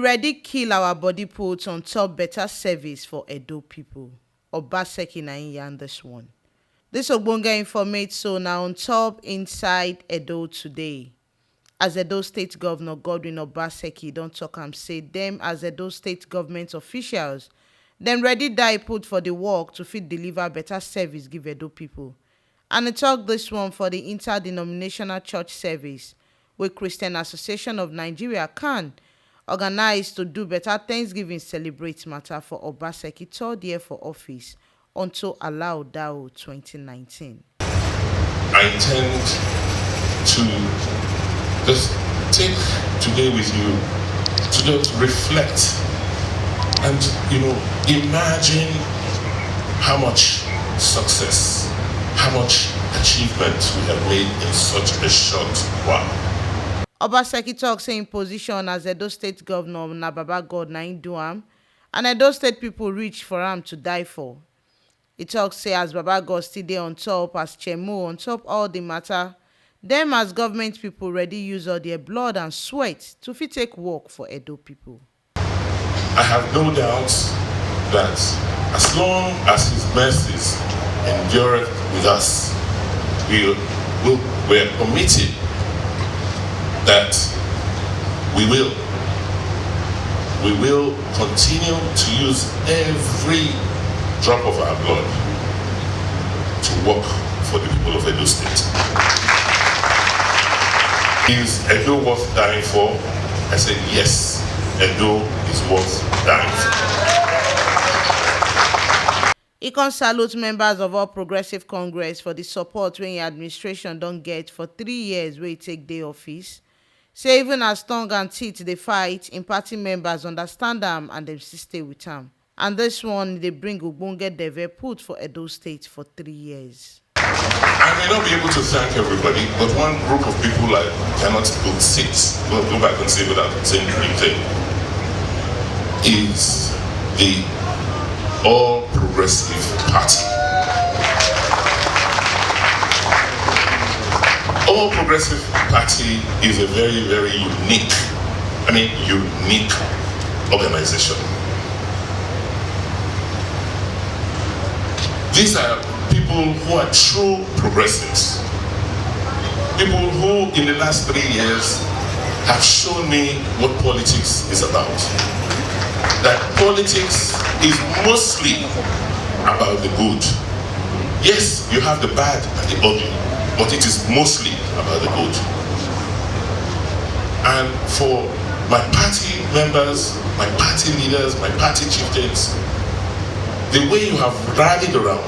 ready kill our body put on top better service for Edo people. Obaseki na yarn this one. This ogbonge informate so now on top inside Edo today. As Edo State Governor Godwin Obaseki don't talk am say them as Edo State government officials, them ready die put for the work to fit deliver better service give Edo people. And he talk this one for the interdenominational church service with Christian Association of Nigeria can organized to do better Thanksgiving celebrate matter for Obaseki third year for office until Alaghodaro2019. I intend to just take today with you to just reflect and imagine how much success, how much achievement we have made in such a short while. Obaseki talk saying position as Edo State Governor na Baba God na him do am, and Edo State people reach for am to die for. He talk say as Baba God still dey on top, as Chemo on top all the matter, them as government people ready use all their blood and sweat to fit take work for Edo people. I have no doubt that as long as his mercies endureth with us, we are committed that we will continue to use every drop of our blood to work for the people of Edo State. Is Edo worth dying for? I said yes, Edo is worth dying for. He can salute members of All Progressive Congress for the support when your administration don't get for 3 years where he take day office. Say even as tongue and teeth they fight, in party members understand them and them still stay with them. And this one they bring ogbonge Deve put for Edo State for 3 years. I may not be able to thank everybody, but one group of people I cannot go back and say without saying anything, is the All Progressive Party. All Progressive Party is a very, very unique organization. These are people who are true progressives. People who in the last 3 years have shown me what politics is about. That politics is mostly about the good. Yes, you have the bad and the ugly, but it is mostly about the good. And for my party members, my party leaders, my party chieftains, the way you have rallied around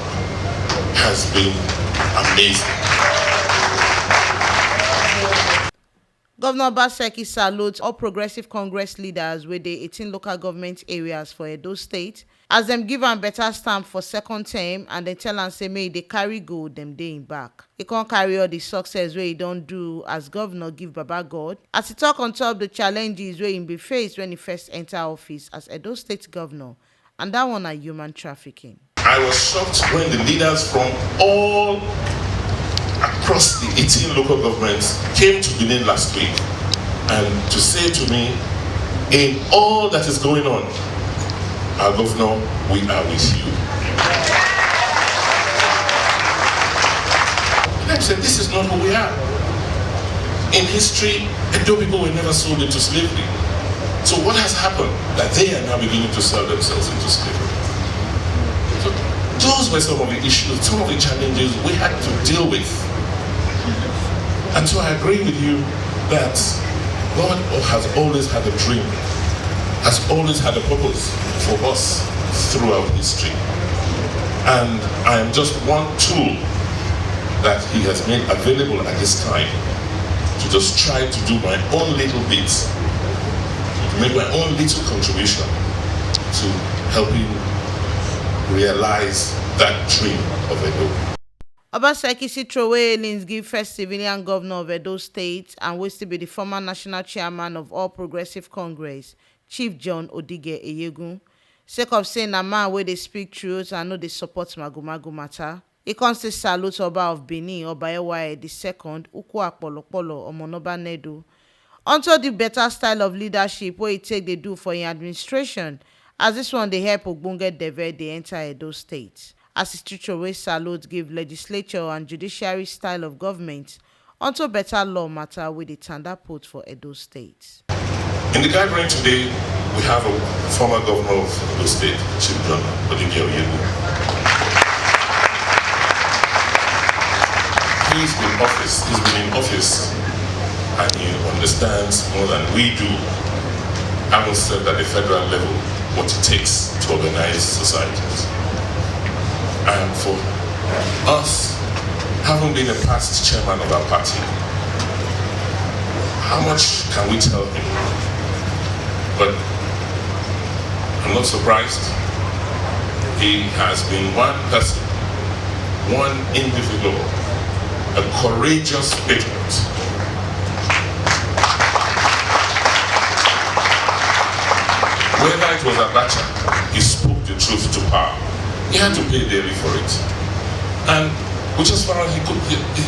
has been amazing. Governor Obaseki salutes all Progressive Congress leaders with the 18 local government areas for Edo State as them give am better stamp for second term and they tell am say may they carry go them day in back. He can't carry all the success where he don't do as governor give Baba God. As he talk on top the challenges where he be faced when he first enter office as Edo State Governor, and that one are human trafficking. I was shocked when the leaders from all across the 18 local governments came to Benin last week and to say to me, in all that is going on, our governor, we are with you. And I said, this is not who we are. In history, Edo people were never sold into slavery. So what has happened? That they are now beginning to sell themselves into slavery. So those were some of the issues, some of the challenges we had to deal with. And so I agree with you that God has always had a dream, has always had a purpose for us throughout history. And I am just one tool that he has made available at this time to just try to do my own little bit, to make my own little contribution to helping realize that dream of Edo. Obaseki see throwaway links give first civilian governor of Edo State and will still be the former national chairman of All Progressive Congress, Chief John Odige Eyegun. Sake of saying a man where they speak truth and know they support Magomago matter. He comes to salute Oba of Benin, Oba Ewaye II, Ukwu Akpolokpolo, Omonoba Nedu. Unto the better style of leadership wey e take dey do for im administration, as this one dey help ogbonge develop dey enter Edo State. As e still throway salute give legislature and judiciary style of government unto better law matter wey dey tanda put for Edo State. In the gathering today, we have a former governor of Edo State, Chief John Odigi. He's been in office, and he understands more than we do, having said at the federal level what it takes to organize societies. And for us, having been a past chairman of our party, how much can we tell him? But I'm not surprised. He has been one person, one individual, a courageous patriot. Whether it was Abacha, he spoke the truth to power. He had to pay dearly for it. And which as far as he could,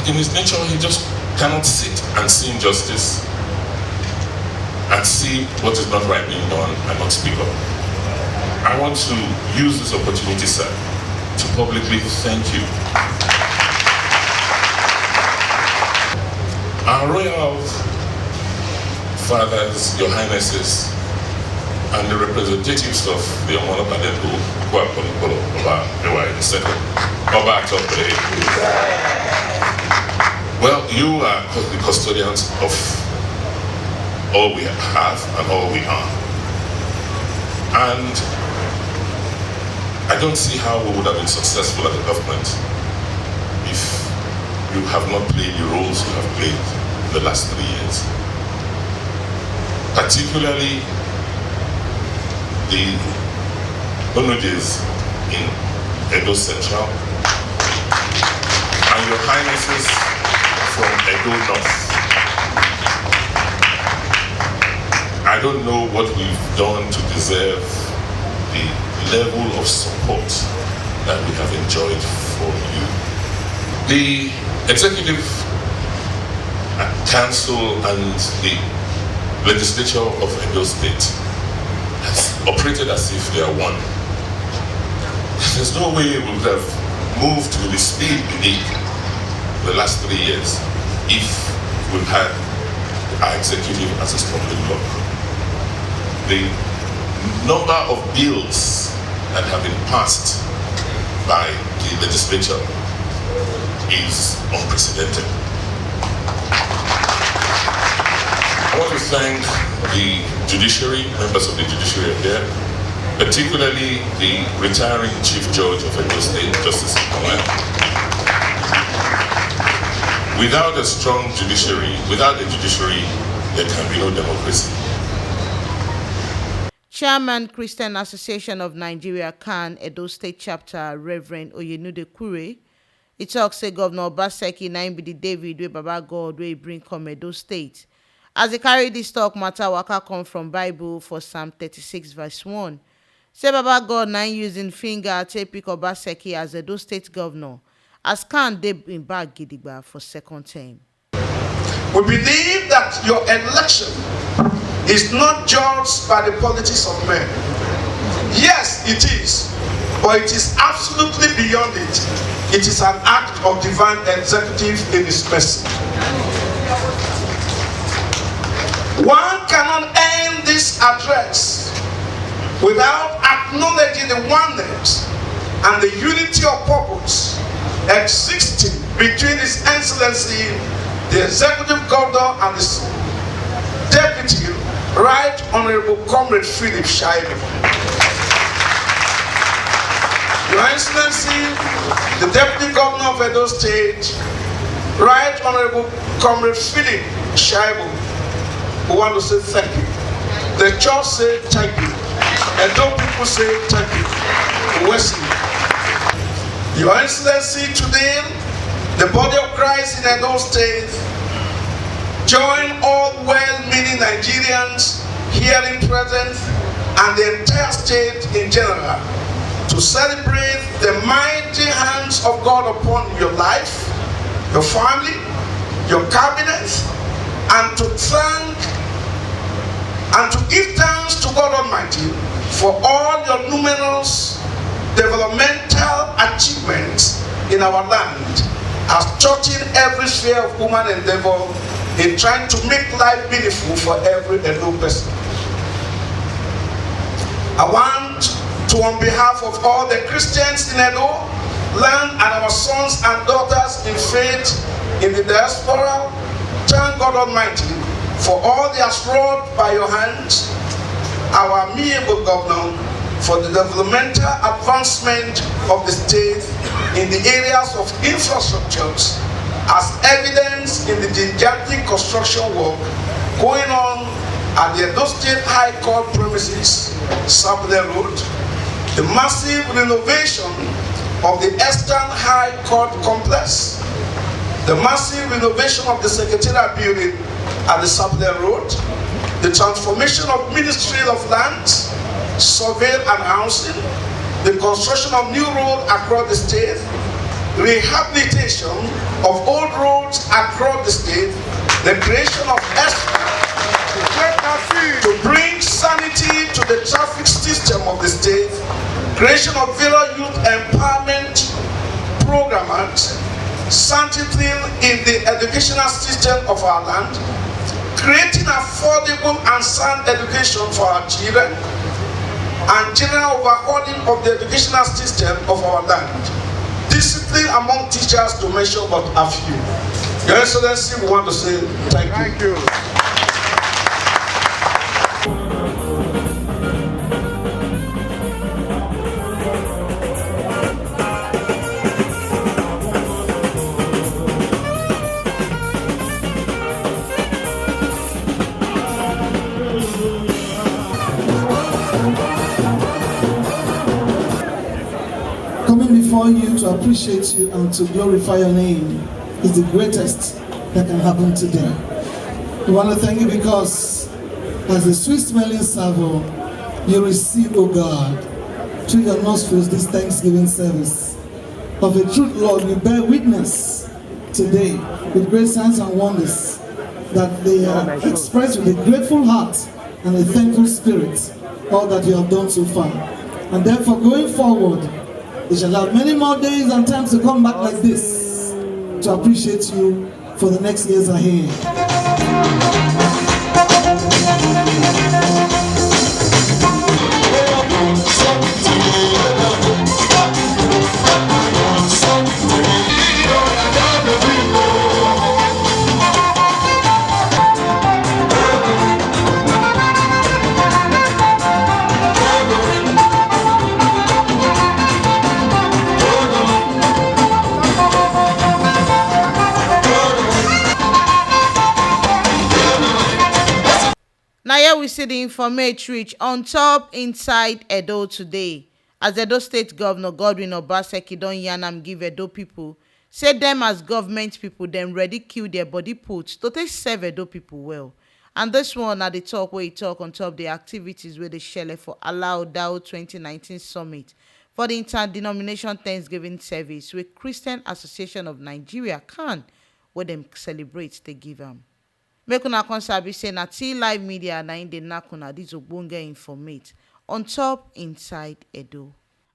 in his nature, he just cannot sit and see injustice and see what is not right being done and not speak up. I want to use this opportunity, sir, to publicly thank you. Our royal fathers, your highnesses, and the representatives of the Omonopadepo, who are Oba II, Oba Atopere. Well, you are the custodians of all we have and all we are. And I don't see how we would have been successful as a government if you have not played the roles you have played in the last 3 years. Particularly the Onojes in Edo Central and your highnesses from Edo North. I don't know what we've done to deserve the level of support that we have enjoyed from you. The Executive Council and the Legislature of Edo State has operated as if they are one. There's no way we would have moved with the speed we need the last 3 years if we've had our executive as a stumbling block. The number of bills that have been passed by the legislature is unprecedented. I want to thank the judiciary, members of the judiciary there, particularly the retiring Chief Judge of Edo State, Justice Injure. Without a strong judiciary, there can be no democracy. Chairman, Christian Association of Nigeria, CAN, Edo State Chapter, Reverend Oyenude Kure, he talks say Governor Obaseki na be the David wey Baba God wey bring come Edo State. As they carry this talk matter waka come from Bible for Psalm 36 verse 1. Say Baba God na using finger take pick Obaseki as Edo State Governor, as CAN dey in back gidigba for second term. We believe that your election is not judged by the politics of men. Yes, it is, but it is absolutely beyond it. It is an act of divine executive in His mercy. One cannot end this address without acknowledging the oneness and the unity of purpose existing between His Excellency, the Executive Governor, and His Deputy, Right Honorable Comrade Philip Shaibu. Your Excellency, the Deputy Governor of Edo State, Right Honorable Comrade Philip Shaibu, we want to say thank you. The church say thank you. Edo people say thank you. Wesley. Your Excellency, today, the body of Christ in Edo State join all well-meaning Nigerians here in present and the entire state in general to celebrate the mighty hands of God upon your life, your family, your cabinet, and to thank Almighty for all your numerous developmental achievements in our land, as touching every sphere of human endeavor in trying to make life meaningful for every Edo person. I want to, on behalf of all the Christians in Edo land and our sons and daughters in faith in the diaspora, thank God Almighty for all the has wrought by your hands, our amiable governor, for the developmental advancement of the state in the areas of infrastructures, as evidenced in the gigantic construction work going on at the Edo State High Court premises, Sapele Road, the massive renovation of the Eastern High Court complex, the massive renovation of the Secretariat building at the Sapele Road, the transformation of Ministry of Lands, Survey and Housing, the construction of new roads across the state, rehabilitation of old roads across the state, the creation of to bring sanity to the traffic system of the state, creation of various youth empowerment programs, sanctity in the educational system of our land, creating affordable and sound education for our children, and general overhauling of the educational system of our land. Discipline among teachers, to mention but a few. Your Excellency, we want to say thank you. Coming before you to appreciate you and to glorify your name is the greatest that can happen today. We want to thank you because as a sweet-smelling savour, you receive, O God, through your nostrils this Thanksgiving service. Of a truth, Lord, we bear witness today with great signs and wonders that they are expressed with a grateful heart and a thankful spirit, all that you have done so far. And therefore, going forward, we shall have many more days and times to come back like this to appreciate you for the next years ahead. Now here we see the informate reach on top inside Edo today. As Edo State Governor Godwin Obaseki don yarn am give Edo people, say them as government people dem ready kill their body put to take serve Edo people well. And this one na the talk where he talk on top the activities where they share for Alaghodaro2019 summit for the interdenomination Thanksgiving service with Christian Association of Nigeria CAN, where them celebrate they give am. Make una come sabi say na T Live Media na in dey knack una this ogbonge informate on top inside Edo.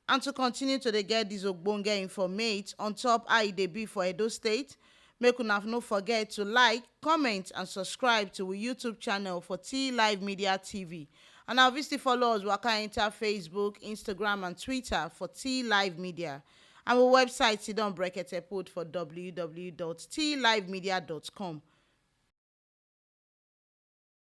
And to continue to dey get this ogbonge informate on top how e dey be for Edo State, make una no forget to like, comment and subscribe to our YouTube channel for T Live Media TV. And obviously follow us waka enter Facebook, Instagram and Twitter for T Live Media. And our website sidon bracket put for www.tlivemedia.com.